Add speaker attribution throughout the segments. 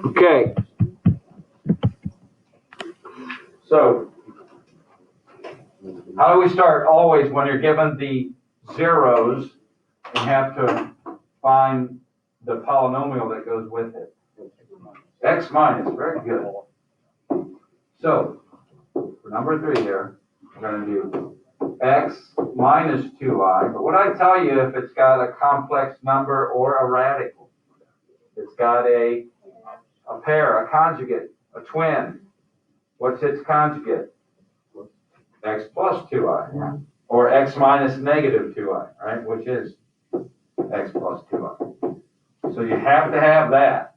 Speaker 1: Okay. So, how do we start? Always when you're given the zeros, you have to find the polynomial that goes with it. X minus, very good. So, for number 3 here, we're going to do x minus 2i. But what I tell you, if it's got a complex number or a radical, it's got a pair, a conjugate, a twin. What's its conjugate? X plus 2i, yeah. Or x minus negative 2i, right? Which is x plus 2i. So you have to have that.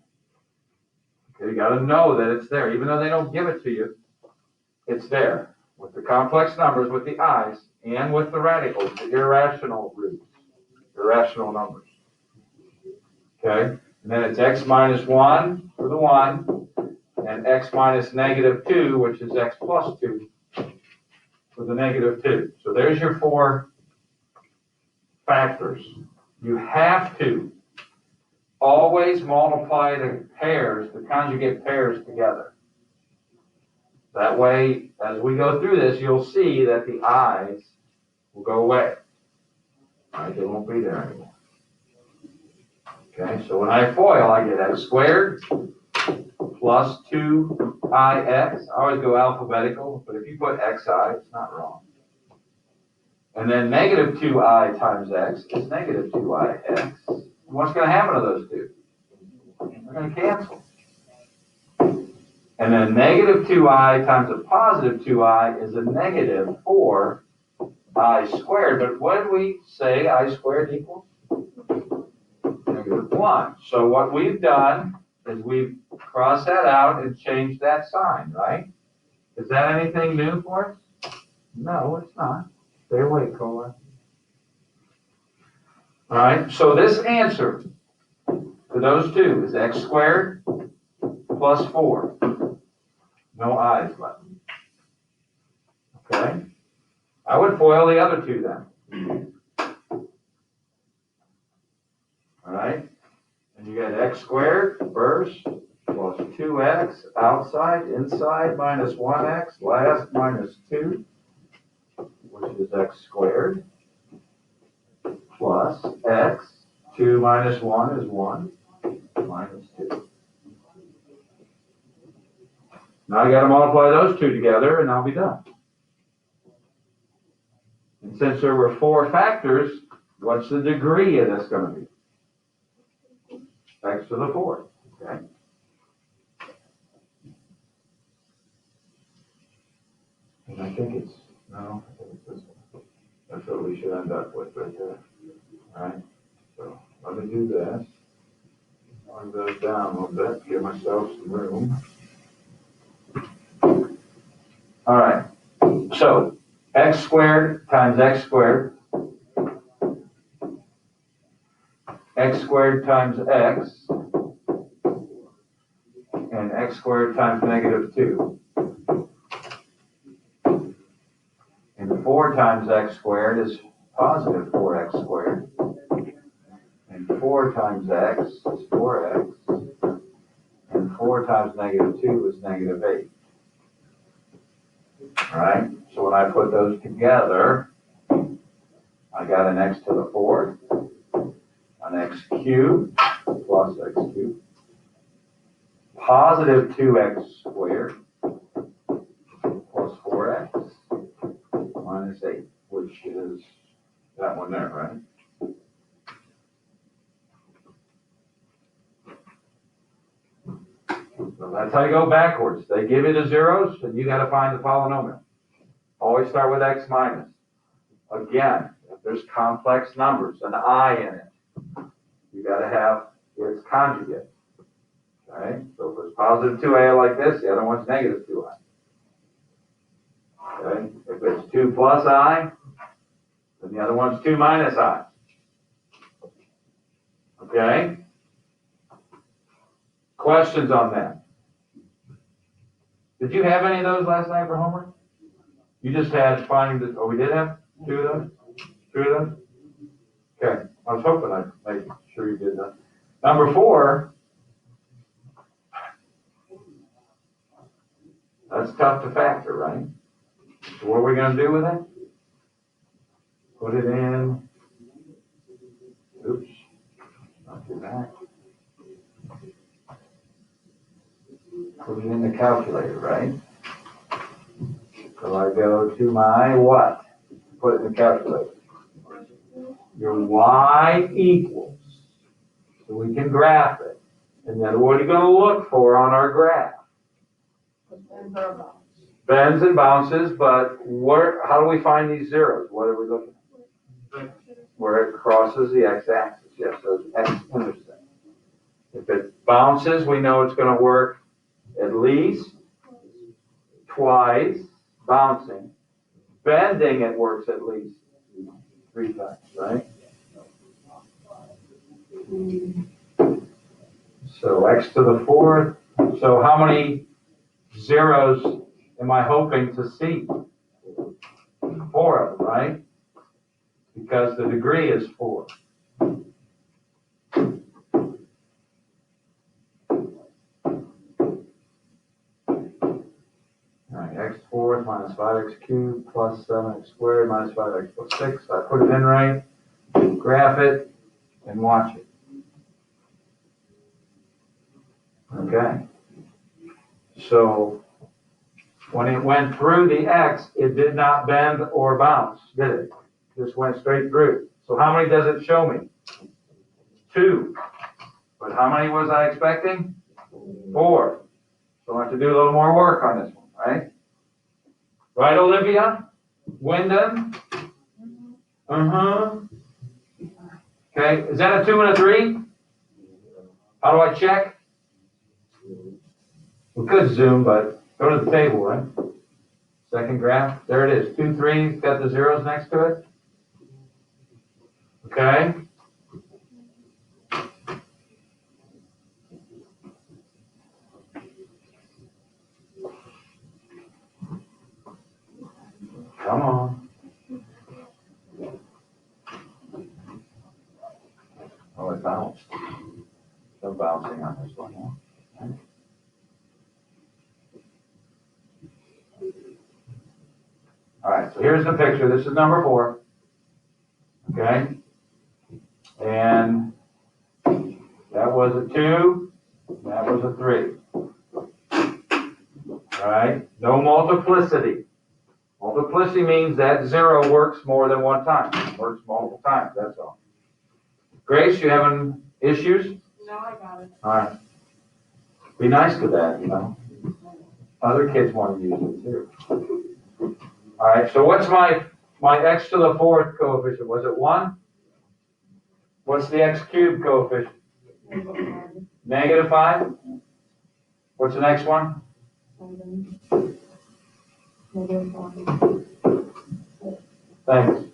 Speaker 1: Okay, you got to know that it's there. Even though they don't give it to you, it's there. With the complex numbers, with the i's, and with the radicals, the irrational roots, irrational numbers. Okay? And then it's x minus 1 for the 1, and x minus negative 2, which is x plus 2, for the negative 2. So there's your 4 factors. You have to always multiply the pairs, the conjugate pairs together. That way, as we go through this, you'll see that the i's will go away. All right, they won't be there anymore. Okay, so when I FOIL, I get x squared plus 2ix. I always go alphabetical, but if you put xi, it's not wrong. And then negative 2i times x is negative 2ix. What's going to happen to those two? They're going to cancel. And then negative 2i times a positive 2i is a negative 4i squared. But what did we say I squared equals? Negative 1. So what we've done is we've crossed that out and changed that sign, right? Is that anything new for us? No, it's not. Stay awake, Cola. All right, so this answer to those two is x squared plus 4. No i's left. Okay? I would FOIL the other two then. All right? And you got x squared first plus 2x outside, inside minus 1x, last minus 2, which is x squared, plus x, 2 minus 1 is 1, minus 2. Now I got to multiply those two together and I'll be done. And since there were 4 factors, what's the degree of this going to be? X to the 4th, okay? And I think it's this one. That's what we should end up with right there. All right, so let me do this. I'll move those down a little bit, give myself some room. All right, so x squared times x squared, x squared times x, and x squared times negative 2. And 4 times x squared is positive 4x squared. And 4 times x is 4x. And 4 times negative 2 is negative 8. All right, so when I put those together, I got an x to the 4th, an x cubed plus x cubed, positive 2x squared plus 4x minus 8, which is that one there, right? So that's how you go backwards. They give you the zeros, and you got to find the polynomial. Always start with x minus. Again, if there's complex numbers, an I in it, you got to have its conjugate. Okay? So if it's positive 2a like this, the other one's negative 2i. Okay? If it's 2 plus I, then the other one's 2 minus I. Okay? Questions on that? Did you have any of those last night for homework? You just had finding the, we did have 2 of those? 3 of those? I was hoping I'd make sure you did that. Number 4, that's tough to factor, right? So what are we going to do with it? Put it in, oops, not do that. Put it in the calculator, right? So I go to my what? Put it in the calculator. Your y equals, so we can graph it. And then what are you going to look for on our graph? Bends and bounces, but how do we find these zeros? What are we looking at? Where it crosses the x-axis. Yes, so it's x-intercept. If it bounces, we know it's going to work at least twice, bouncing. Bending, it works at least 3 times, right? So x to the 4th. So how many zeros am I hoping to see? 4 of them, right? Because the degree is 4. All right, x fourth minus 5x cubed plus 7x squared minus 5x plus 6. I put it in right, graph it, and watch it. Okay. So when it went through the x, it did not bend or bounce, did it? Just went straight through. So how many does it show me? 2. But how many was I expecting? 4. So I have to do a little more work on this one, right? Right, Olivia? Wyndham? Okay, is that a 2 and a 3? How do I check? We could zoom, but go to the table, right? Second graph, there it is. 2, 3, got the zeros next to it. Okay. Come on. Oh, it bounced. No bouncing on this one, huh? Okay. All right, so here's the picture. This is number 4. Okay. And that was a 2. That was a 3. All right. No multiplicity. Multiplicity means that 0 works more than one time. It works multiple times, that's all. Grace, you having issues?
Speaker 2: No, I got it.
Speaker 1: All right. Be nice to that, you know. Other kids want to use it too. All right, so what's my x to the 4th coefficient? Was it 1? What's the x cubed coefficient? -5? What's the next one? Thanks.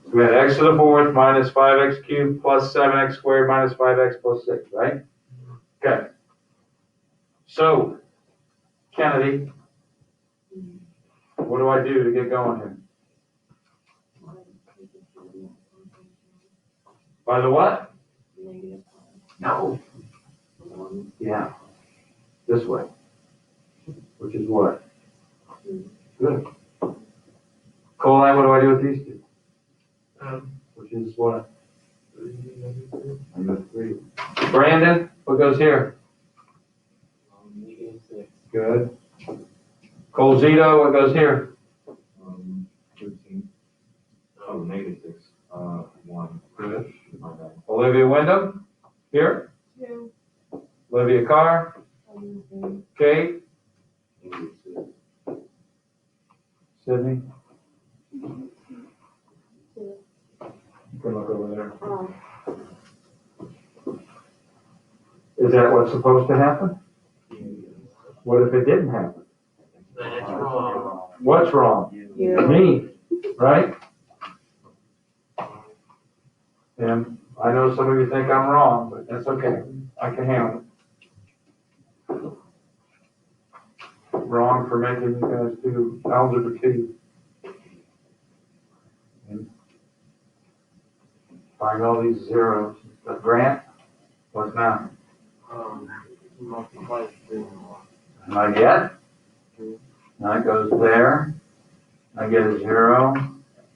Speaker 1: So we had x to the 4th minus 5x cubed plus 7x squared minus 5x plus 6, right? Okay. So, Kennedy, what do I do to get going here? By the what? No. Yeah. This way. Which is what? Good. Coli, what do I do with these two? Which is what? -3. Brandon, what goes here?
Speaker 3: -6.
Speaker 1: Good. Colzito, what goes here?
Speaker 3: 13. Oh, -6. 1.
Speaker 1: Good.
Speaker 3: My bad.
Speaker 1: Olivia Wyndham, here.
Speaker 2: 2.
Speaker 1: Olivia Carr, Kate,
Speaker 3: -6.
Speaker 1: Sydney. You can look over there. Is that what's supposed to happen? What if it didn't happen?
Speaker 3: That's wrong.
Speaker 1: What's wrong?
Speaker 2: You.
Speaker 1: Me, right? And I know some of you think I'm wrong, but that's okay. I can handle it. Wrong for making you guys do algebra 2. Find all these zeros. The Grant, what's now?
Speaker 3: Multiply three and one.
Speaker 1: Not yet. That goes there. I get a 0.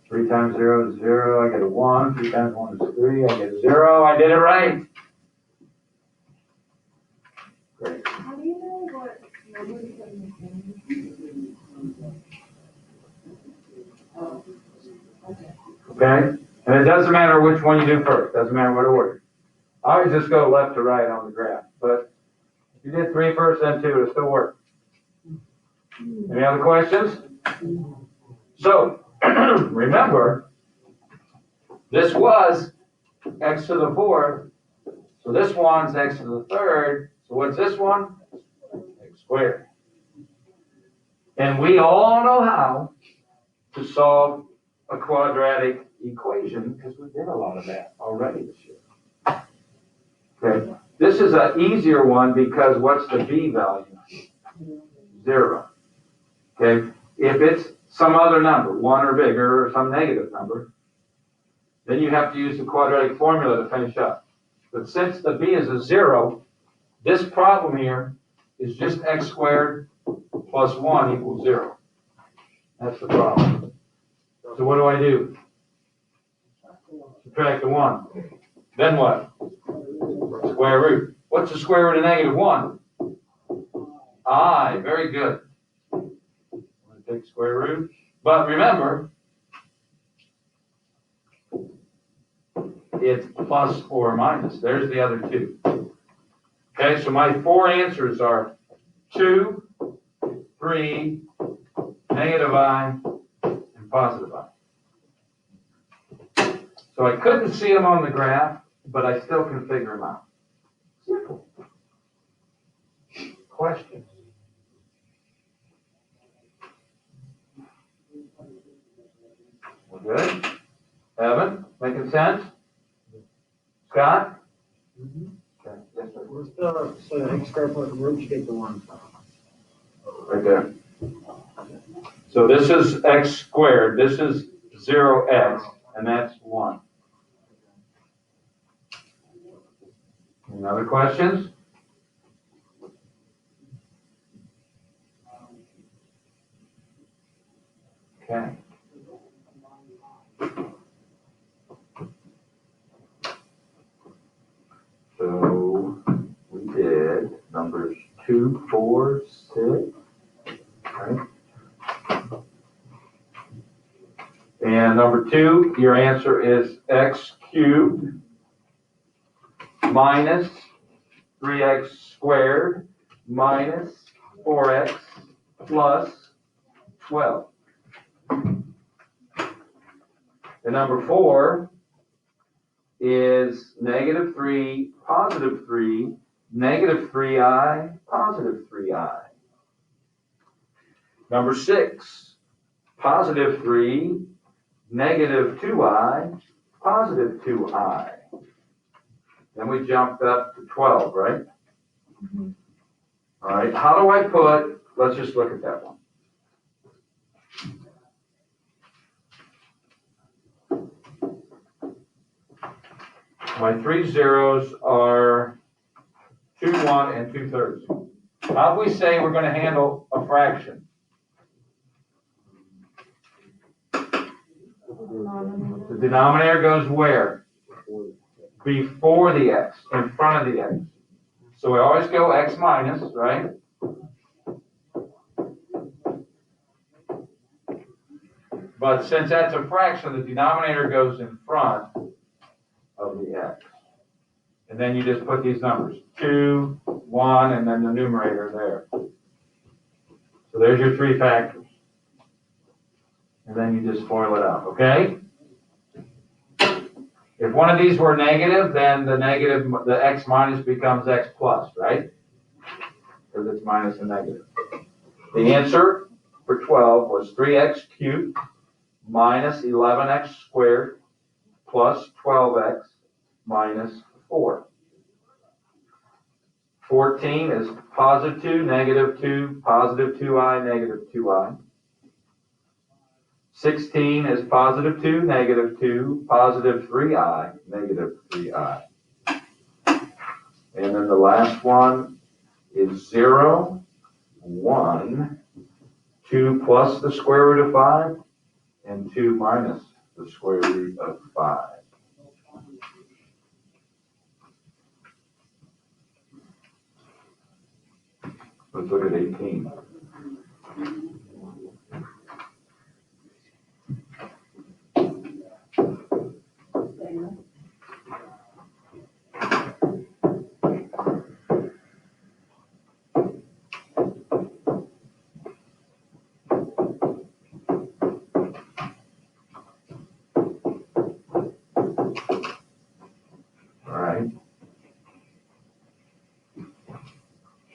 Speaker 1: 3 times 0 is 0. I get a 1. 3 times 1 is 3. I get a 0. I did it right. Great.
Speaker 2: How do you know what numbers are
Speaker 1: Okay? And it doesn't matter which one you do first. Doesn't matter what order. I always just go left to right on the graph. But if you did 3 first, then 2, it'll still work. Any other questions? So, remember, this was x to the 4th. So this one's x to the 3rd. So what's this one? X squared. And we all know how to solve a quadratic equation because we did a lot of that already this year. Okay. This is an easier one because what's the b value? 0. Okay. If it's some other number, 1 or bigger, or some negative number, then you have to use the quadratic formula to finish up. But since the b is a 0, this problem here is just x squared plus 1 equals 0. That's the problem. So what do? Subtract the 1. Then what? Square root. What's the square root of negative 1? I. Very good. I'm going to take square root. But remember, it's plus or minus. There's the other 2. Okay, so my 4 answers are 2, 3, negative I, and positive I. So I couldn't see them on the graph, but I still can figure them out. Simple. Questions? We're good? Evan, making sense? Scott? Okay, yes, sir.
Speaker 4: We're still, so x squared plus where'd you get the 1 from?
Speaker 1: Right there. So this is x squared, this is 0x, and that's 1. Any other questions? Okay. So we did numbers 2, 4, 6, right? And number 2, your answer is x cubed minus 3x squared minus 4x plus 12. And number 4 is negative 3, positive 3, negative 3i, positive 3i. Number 6, positive 3, negative 2i, positive 2i. Then we jumped up to 12, right? All right, how do I put, let's just look at that one. My 3 zeros are 2, 1, and 2/3. How do we say we're going to handle a fraction? The denominator goes where? Before the x, in front of the x. So we always go x minus, right? But since that's a fraction, the denominator goes in front of the x. And then you just put these numbers, 2, 1, and then the numerator there. So there's your 3 factors. And then you just FOIL it out, okay? If one of these were negative, then the x minus becomes x plus, right? Because it's minus a negative. The answer for 12 was 3x cubed minus 11x squared plus 12x minus 4. 14 is positive 2, negative 2, positive 2i, negative 2i. 16 is positive 2, negative 2, positive 3i, negative 3i. And then the last one is 0, 1, 2 plus the square root of 5, and 2 minus the square root of 5. Let's look at 18.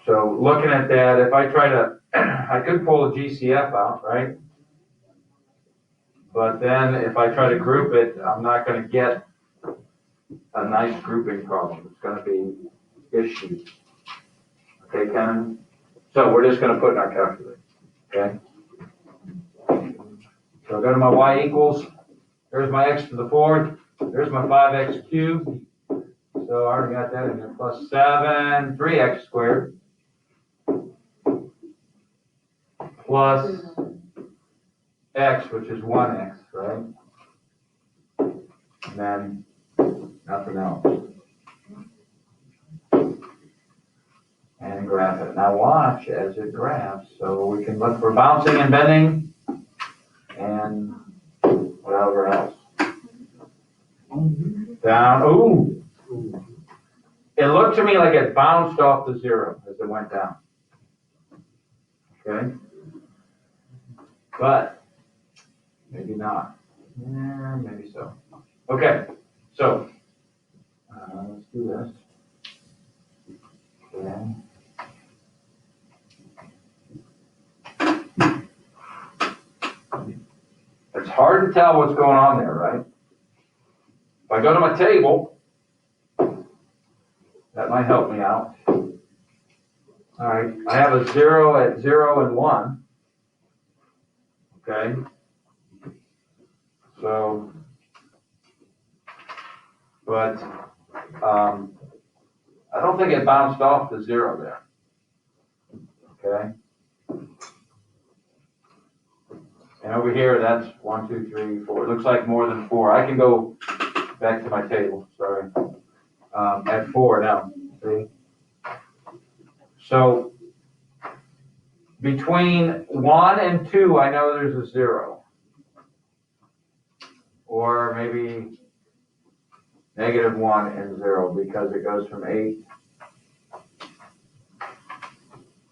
Speaker 1: So looking at that, if I try to, I could pull the GCF out, right? But then if I try to group it, I'm not going to get a nice grouping problem. It's going to be issues. Okay, Ken? So we're just going to put in our calculator, okay? So I go to my y equals, there's my x to the fourth, there's my 5x cubed. So I already got that in there, plus 7, 3x squared. Plus x, which is 1x, right? And then nothing else. And graph it. Now watch as it graphs. So we can look for bouncing and bending and whatever else. Down, ooh. It looked to me like it bounced off the 0 as it went down. Okay? But maybe not. Yeah, maybe so. Okay, so let's do this. Okay. It's hard to tell what's going on there, right? If I go to my table, that might help me out. All right, I have a 0 at 0 and 1. Okay. So, but I don't think it bounced off the 0 there. Okay. And over here, that's 1, 2, 3, 4. It looks like more than 4. I can go back to my table. Sorry. At 4 now. See? So between 1 and 2, I know there's a 0. Or maybe negative 1 and 0, because it goes from 8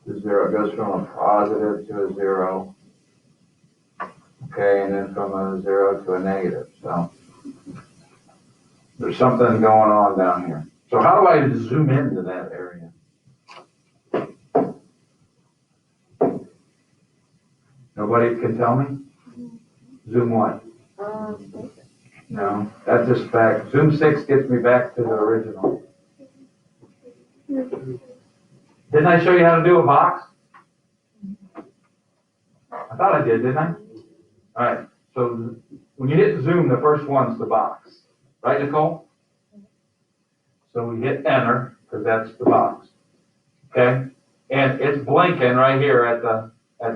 Speaker 1: to 0. It goes from a positive to a 0. Okay, and then from a 0 to a negative. So there's something going on down here. So how do I zoom into that area? Nobody can tell me? Zoom what? No, that's just back. Zoom 6 gets me back to the original. Didn't I show you how to do a box? I thought I did, didn't I? All right, so when you hit zoom, the first one's the box. Right, Nicole? So we hit enter, because that's the box. Okay? And it's blinking right here at the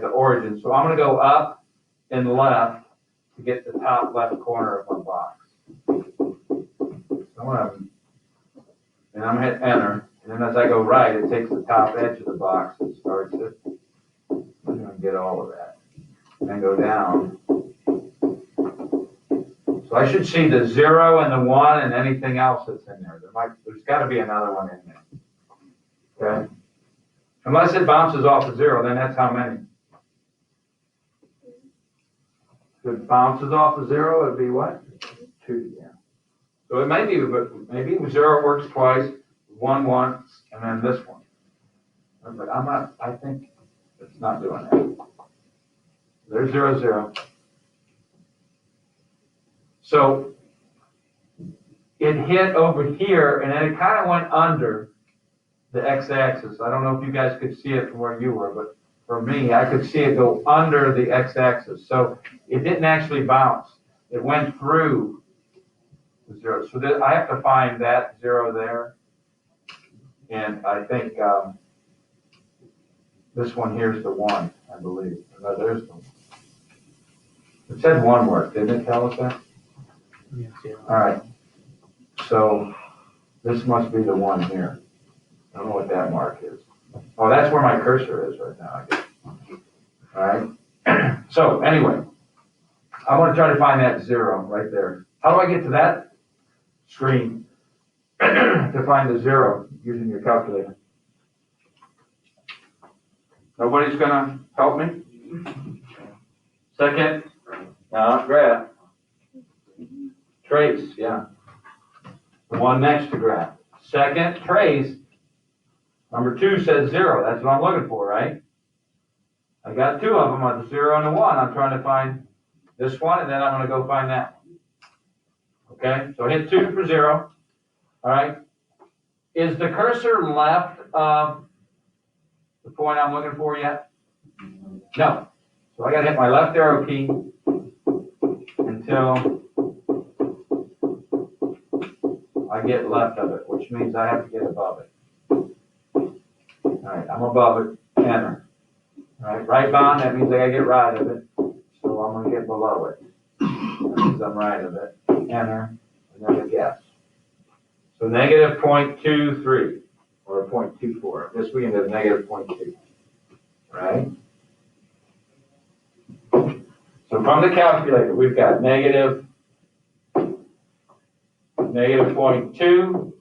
Speaker 1: origin. So I'm going to go up and left to get the top left corner of my box. And I'm going to hit enter. And then as I go right, it takes the top edge of the box and starts it. I'm going to get all of that. And then go down. So I should see the 0 and the 1 and anything else that's in there. There's got to be another one in there. Okay? Unless it bounces off the 0, then that's how many. If it bounces off the 0, it'd be what? 2, yeah. So it may be, but maybe 0 works twice, 1 once, and then this one. But I think it's not doing that. There's 0, 0. So it hit over here, and then it kind of went under the x-axis. I don't know if you guys could see it from where you were, but for me, I could see it go under the x-axis. So it didn't actually bounce. It went through the zero. So I have to find that zero there. And I think this one here's the one, I believe. No, there's the one. It said one word, didn't it tell us that?
Speaker 4: Yes, yeah.
Speaker 1: All right. So this must be the one here. I don't know what that mark is. Oh, that's where my cursor is right now, I guess. All right. So anyway, I want to try to find that zero right there. How do I get to that screen to find the zero using your calculator? Nobody's gonna help me? Second, graph. Trace, yeah. The one next to graph. Second, trace. Number 2 says 0. That's what I'm looking for, right? I got 2 of them, the 0 and the 1. I'm trying to find this one, and then I'm going to go find that one. Okay, so hit 2 for 0. All right. Is the cursor left of the point I'm looking for yet? No. So I got to hit my left arrow key until I get left of it, which means I have to get above it. All right, I'm above it, enter. All right, right bound, that means I gotta get right of it. So I'm gonna get below it. That means I'm right of it, enter, and then a guess. So negative 0.23, or 0.24. This we ended at negative 0.2, right? So from the calculator, we've got negative 0.2,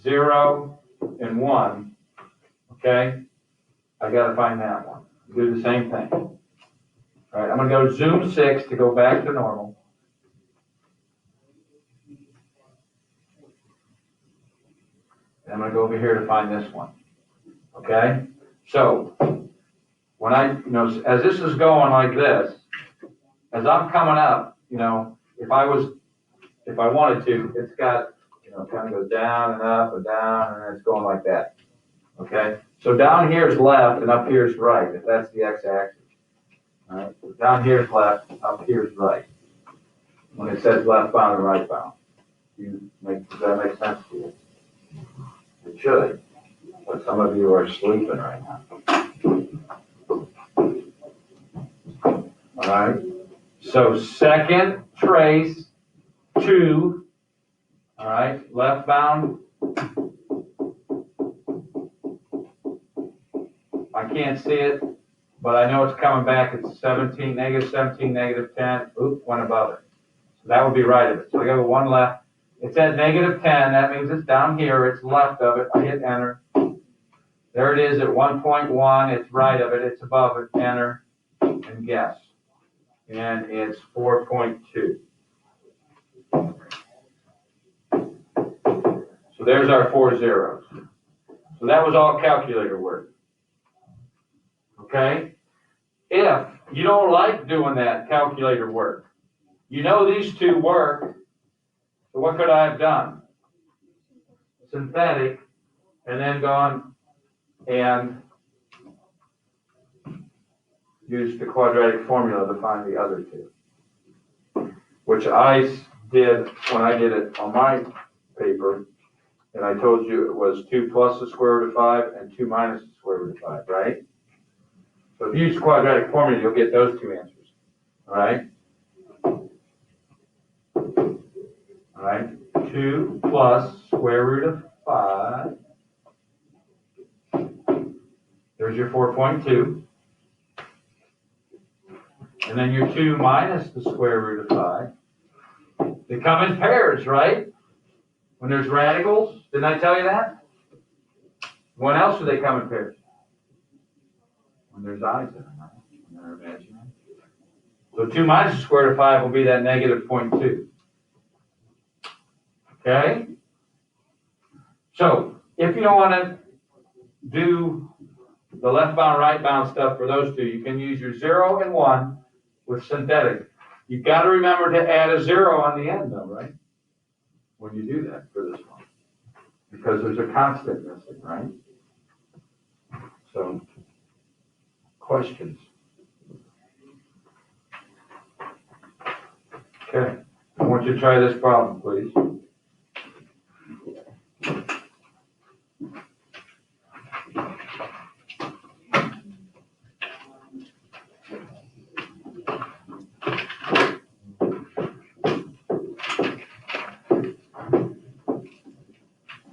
Speaker 1: 0, and 1. Okay? I gotta find that one. Do the same thing. All right, I'm gonna go zoom 6 to go back to normal. And I'm gonna go over here to find this one. Okay? So, when as this is going like this, as I'm coming up, if I wanted to, it's got, kind of goes down and up and down, and it's going like that. Okay? So down here is left and up here is right, if that's the x-axis. All right? So down here is left, up here is right. When it says left bound and right bound. Does that make sense to you? It should, but some of you are sleeping right now. All right? So second trace 2, all right, left bound. I can't see it, but I know it's coming back. It's 17, negative 17, negative 10. Oop, went above it. So that would be right of it. So I go one left. It's at negative 10. That means it's down here. It's left of it. I hit enter. There it is at 1.1. It's right of it. It's above it. Enter and guess. And it's 4.2. So there's our 4 zeros. So that was all calculator work. Okay? If you don't like doing that calculator work, these two work, so what could I have done? Synthetic, and then gone and used the quadratic formula to find the other two, which I did when I did it on my paper, and I told you it was 2 plus the square root of 5 and 2 minus the square root of 5, right? So if you use quadratic formula, you'll get those two answers, all right? All right, 2 plus square root of 5. There's your 4.2. And then your 2 minus the square root of 5. They come in pairs, right? When there's radicals, didn't I tell you that? When else do they come in pairs? When there's eyes in them, right? When they're imaginary. So 2 minus the square root of 5 will be that negative 0.2. Okay? So, if you don't want to do the left bound, right bound stuff for those two, you can use your 0 and 1 with synthetic. You've got to remember to add a 0 on the end, though, right? When you do that for this one. Because there's a constant missing, right? So, Questions? Okay, I want you to try this problem, please.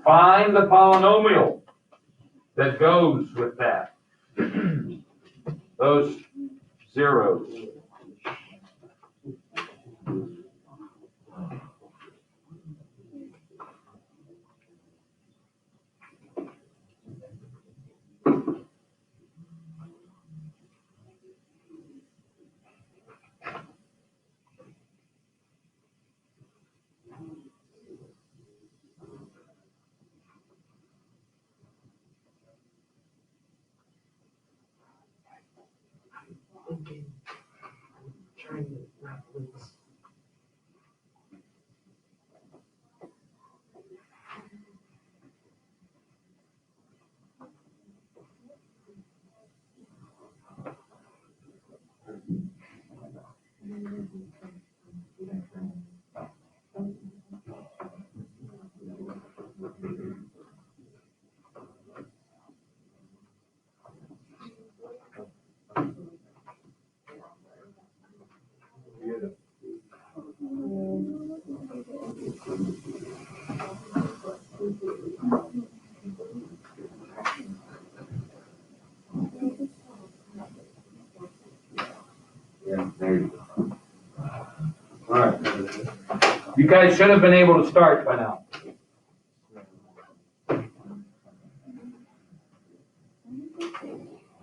Speaker 1: Find the polynomial that goes with that. Those zeros.
Speaker 5: Trying to wrap loose.
Speaker 3: Yeah, there you go.
Speaker 1: All right. You guys should have been able to start by now.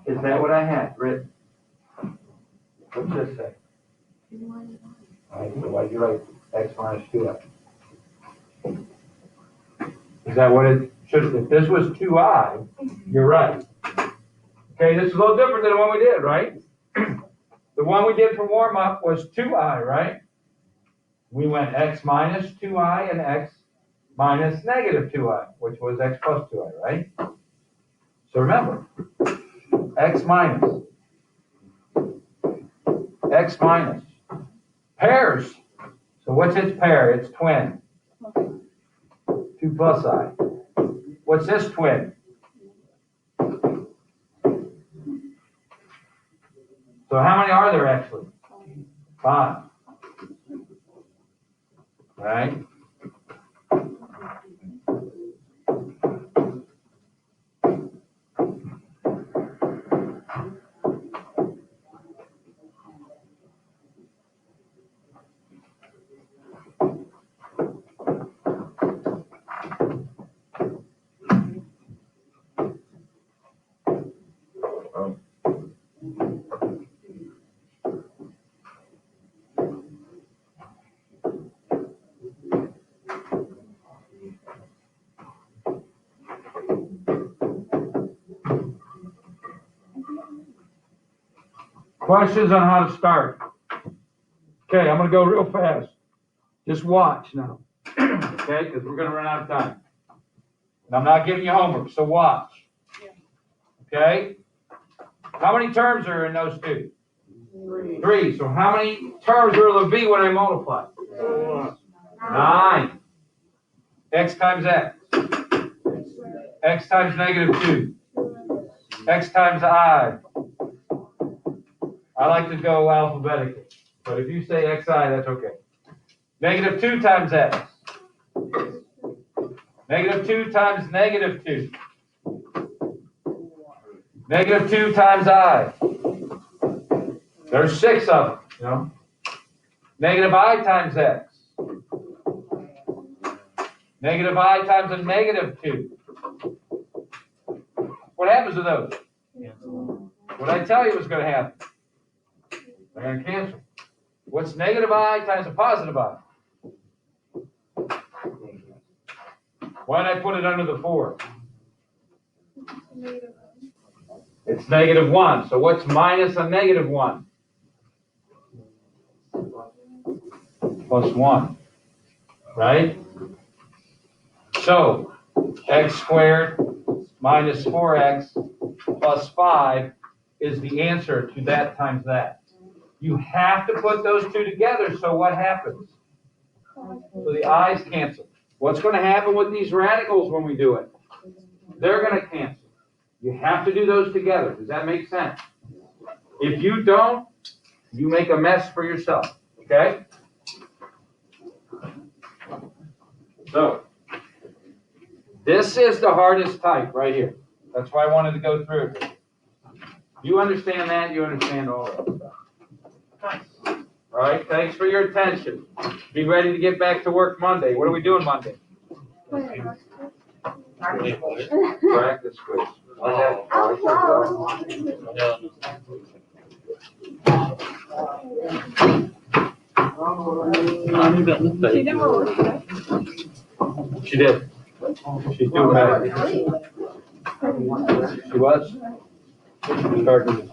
Speaker 1: Is that what I had written? What's this say? All right, so why'd you write x minus 2x? Is that what it should, if this was 2I, you're right. Okay, this is a little different than the one we did, right? The one we did for warm-up was 2I, right? We went x minus 2I and x minus negative 2I, which was x plus 2I, right? So remember, x minus, pairs. So what's its pair? It's twin. 2 plus I. What's this twin? So how many are there actually? 5. Right? Questions on how to start? Okay, I'm gonna go real fast. Just watch now. Okay, because we're gonna run out of time. And I'm not giving you homework, so watch. Okay? How many terms are in those two? 3. So how many terms will there be when I multiply? 9. X times x. X times negative 2. X times I. I like to go alphabetically, but if you say xi, that's okay. Negative 2 times x. Negative 2 times negative 2. Negative 2 times I. There's 6 of them, you know. Negative I times x. Negative I times a negative 2. What happens to those? What I tell you was going to happen? They're going to cancel. What's negative I times a positive I? Why did I put it under the 4? It's negative 1. So what's minus a negative 1? Plus 1. Right? So x squared minus 4x plus 5 is the answer to that times that. You have to put those two together, so what happens? So the i's cancel. What's going to happen with these radicals when we do it? They're going to cancel. You have to do those together. Does that make sense? If you don't, you make a mess for yourself, okay? So, this is the hardest type right here. That's why I wanted to go through it. You understand that, you understand all that stuff. All right, thanks for your attention. Be ready to get back to work Monday. What are we doing Monday? Practice quiz.
Speaker 2: She never worked there.
Speaker 1: She did. She's doing better. She was? She started